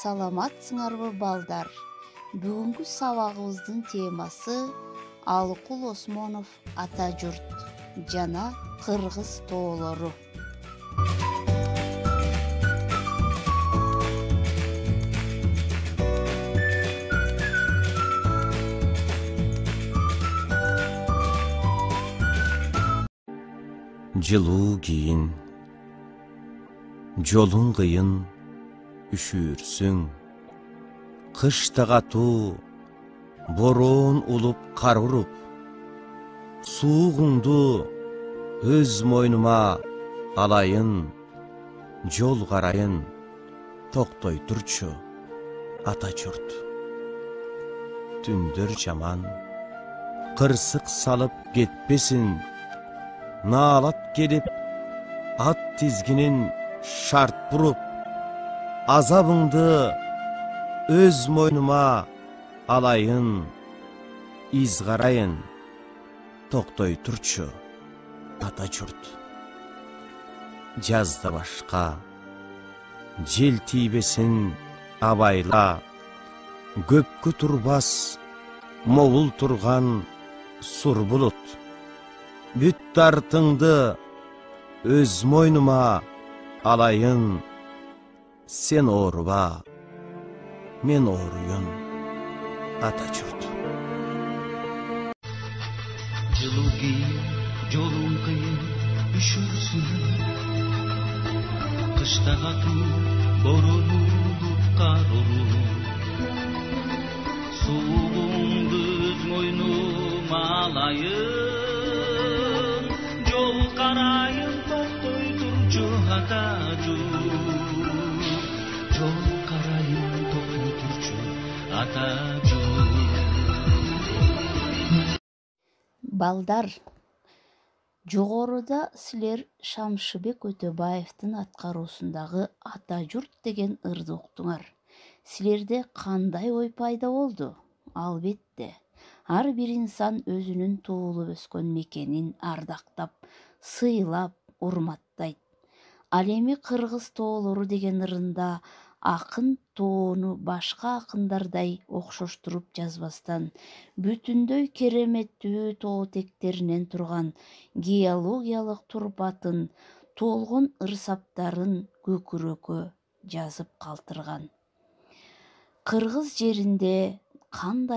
Саламатсыңарбы балдар? Бүгүнкү сабагыбыздын темасы Алыкул Осмонов ата журт жана кыргыз тоолору. Жылуу кийин, жолуң кыйын, үшүрсүң. Кышта катуу, бороон улуп кар уруп. Суугуңду өз мойнума алайын, жол карайын, токтой турчу ата журт. Түндөр жаман, кырсык салып кетпесин. Наалат келип, ат тизгинин шарт буруп, азабыңды өз мойнума алайын, из карайын, токтой турчу ата журт. Жазда башка, жел тийбесин абайла, көпкө турбас, могул турган сур булут. Бүт тартыңды өз мойнума алайын, сен ооруба, мен ооруйун ата журт. Жылуу кийин, жолуң кыйын, үшүрсүң. Кышта катуу, бороон улуп кар уруп. Суугуңду өз мойнума алайын, жол карайын, токтой турчу ата журт. Жол карайын, токтой турчу ата журт. Балдар, жогоруда силер Шамшыбек Өтөбаевдин аткаруусундагы ата журт деген ырды уктуңар. Силерде кандай ой пайда болду? Албетте, ар бир инсан өзүнүн туулуп өскөн мекенин ардактап, сыйлап, урматтайт. Ал эми кыргыз тоолору деген ырында акын тоону башка акындардай окшоштуруп жазбастан, бүтүндөй кереметтүү тоо тектеринен турган геологиялык турпатын, толгон ырсаптарын көкүрөккө жазып калтырган. Кыргыз жеринде кандай